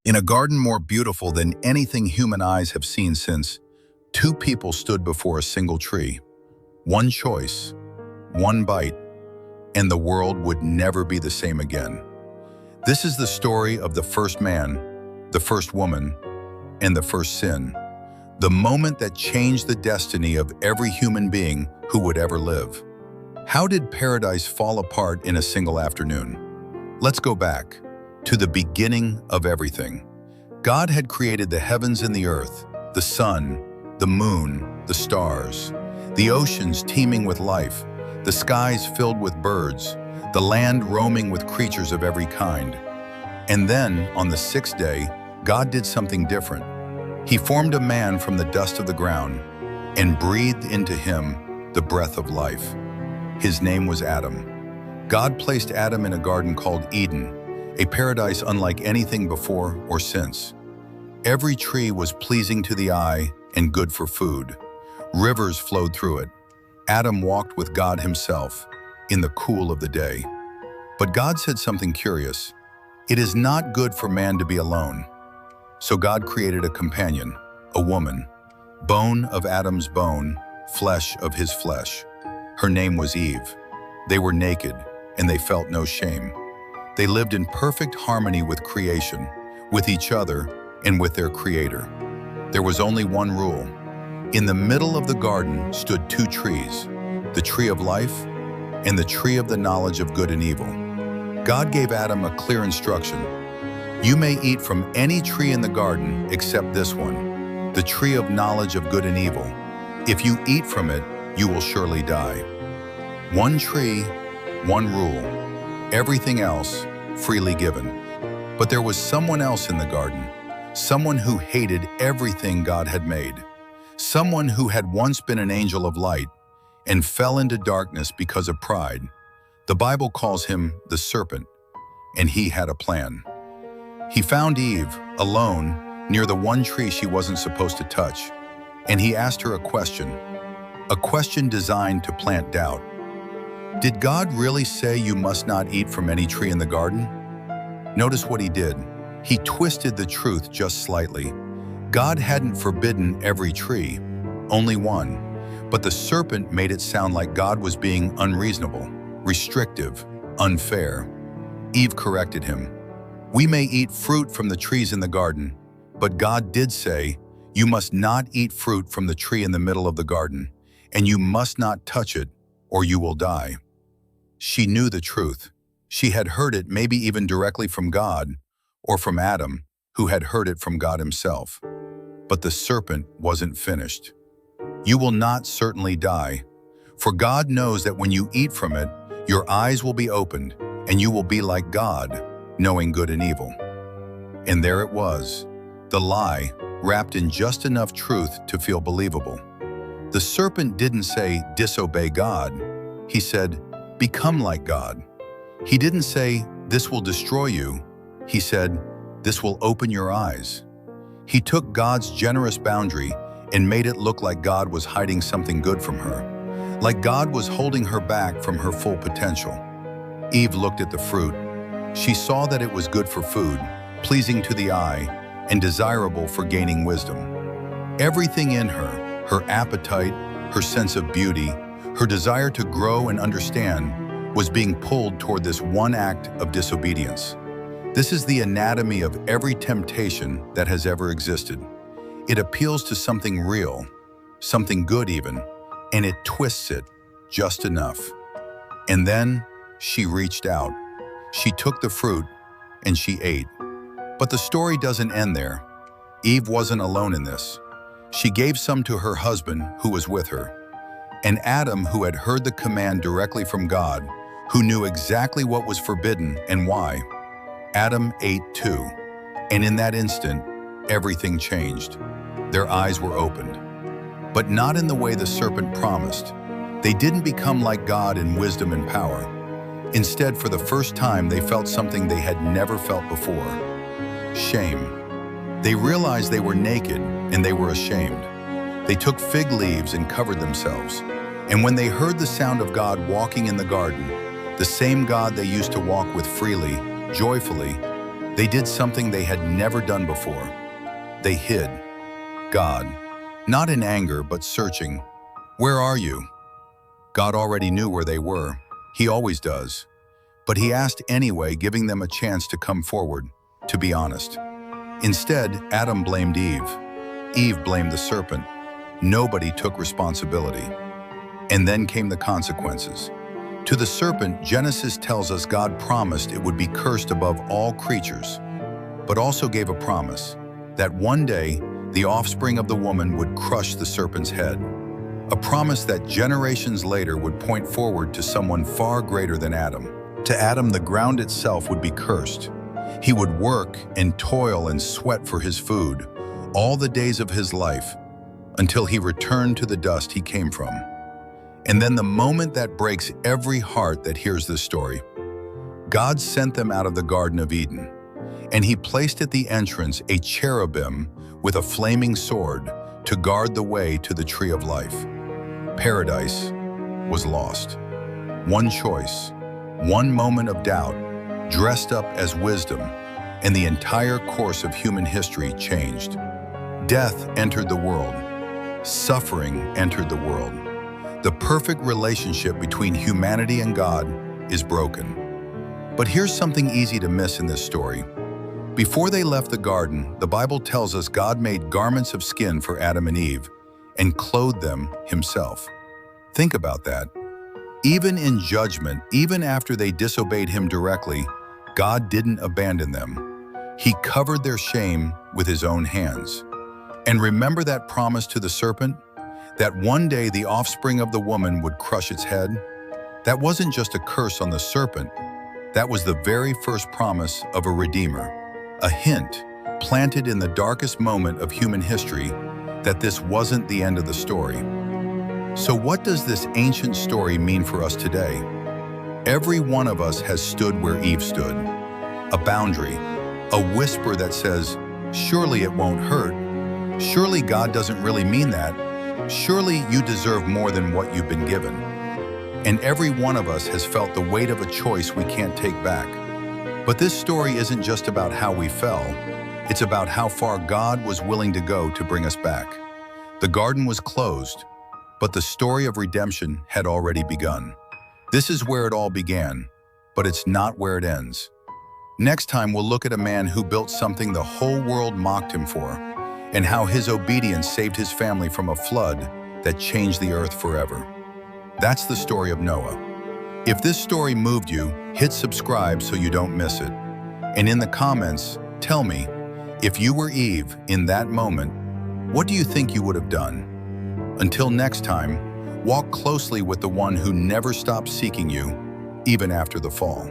In a garden more beautiful than anything human eyes have seen since, two people stood before a single tree. One choice, one bite, and the world would never be the same again. This is the story of the first man, the first woman, and the first sin. The moment that changed the destiny of every human being who would ever live. How did paradise fall apart in a single afternoon? Let's go back to the beginning of everything. God had created the heavens and the earth, the sun, the moon, the stars, the oceans teeming with life, the skies filled with birds, the land roaming with creatures of every kind. And then, on the sixth day, God did something different. He formed a man from the dust of the ground and breathed into him the breath of life. His name was Adam. God placed Adam in a garden called Eden, a paradise unlike anything before or since. Every tree was pleasing to the eye and good for food. Rivers flowed through it. Adam walked with God himself in the cool of the day. But God said something curious. It is not good for man to be alone. So God created a companion, a woman, bone of Adam's bone, flesh of his flesh. Her name was Eve. They were naked, and they felt no shame. They lived in perfect harmony with creation, with each other, and with their Creator. There was only one rule. In the middle of the garden stood two trees, the tree of life and the tree of the knowledge of good and evil. God gave Adam a clear instruction. You may eat from any tree in the garden except this one, the tree of knowledge of good and evil. If you eat from it, you will surely die. One tree, one rule, everything else freely given. But there was someone else in the garden, someone who hated everything God had made, someone who had once been an angel of light and fell into darkness because of pride. The Bible calls him the Serpent, and he had a plan. He found Eve alone near the one tree she wasn't supposed to touch, and he asked her a question designed to plant doubt. Did God really say you must not eat from any tree in the garden? Notice what he did. He twisted the truth just slightly. God hadn't forbidden every tree, only one. But the serpent made it sound like God was being unreasonable, restrictive, unfair. Eve corrected him. We may eat fruit from the trees in the garden, but God did say, you must not eat fruit from the tree in the middle of the garden, and you must not touch it, or you will die. She knew the truth. She had heard it maybe even directly from God, or from Adam, who had heard it from God himself. But the serpent wasn't finished. You will not certainly die, for God knows that when you eat from it, your eyes will be opened, and you will be like God, knowing good and evil. And there it was, the lie, wrapped in just enough truth to feel believable. The serpent didn't say, disobey God. He said, become like God. He didn't say, this will destroy you. He said, this will open your eyes. He took God's generous boundary and made it look like God was hiding something good from her, like God was holding her back from her full potential. Eve looked at the fruit. She saw that it was good for food, pleasing to the eye, and desirable for gaining wisdom. Everything in her, her appetite, her sense of beauty, her desire to grow and understand, was being pulled toward this one act of disobedience. This is the anatomy of every temptation that has ever existed. It appeals to something real, something good even, and it twists it just enough. And then she reached out. She took the fruit and she ate. But the story doesn't end there. Eve wasn't alone in this. She gave some to her husband who was with her. And Adam, who had heard the command directly from God, who knew exactly what was forbidden and why. Adam ate too. And in that instant, everything changed. Their eyes were opened. But not in the way the serpent promised. They didn't become like God in wisdom and power. Instead, for the first time, they felt something they had never felt before. Shame. They realized they were naked and they were ashamed. They took fig leaves and covered themselves. And when they heard the sound of God walking in the garden, the same God they used to walk with freely, joyfully, They did something they had never done before. They hid. God, not in anger, but searching. Where are you? God already knew where they were. He always does. But he asked anyway, giving them a chance to come forward, to be honest. Instead, Adam blamed Eve. Eve blamed the serpent. Nobody took responsibility. And then came the consequences. To the serpent, Genesis tells us God promised it would be cursed above all creatures, but also gave a promise that one day the offspring of the woman would crush the serpent's head. A promise that generations later would point forward to someone far greater than Adam. To Adam, the ground itself would be cursed. He would work and toil and sweat for his food all the days of his life until he returned to the dust he came from. And then the moment that breaks every heart that hears this story, God sent them out of the Garden of Eden, and he placed at the entrance a cherubim with a flaming sword to guard the way to the tree of life. Paradise was lost. One choice, one moment of doubt, dressed up as wisdom, and the entire course of human history changed. Death entered the world. Suffering entered the world. The perfect relationship between humanity and God is broken. But here's something easy to miss in this story. Before they left the garden, the Bible tells us God made garments of skin for Adam and Eve and clothed them himself. Think about that. Even in judgment, even after they disobeyed him directly, God didn't abandon them. He covered their shame with his own hands. And remember that promise to the serpent? That one day the offspring of the woman would crush its head? That wasn't just a curse on the serpent. That was the very first promise of a redeemer. A hint, planted in the darkest moment of human history, that this wasn't the end of the story. So what does this ancient story mean for us today? Every one of us has stood where Eve stood. A boundary, a whisper that says, surely it won't hurt. Surely God doesn't really mean that. Surely you deserve more than what you've been given. And every one of us has felt the weight of a choice we can't take back. But this story isn't just about how we fell. It's about how far God was willing to go to bring us back. The garden was closed, but the story of redemption had already begun. This is where it all began, but it's not where it ends. Next time, we'll look at a man who built something the whole world mocked him for, and how his obedience saved his family from a flood that changed the earth forever. That's the story of Noah. If this story moved you, hit subscribe so you don't miss it. And in the comments, tell me, if you were Eve in that moment, what do you think you would have done? Until next time, walk closely with the one who never stopped seeking you, even after the fall.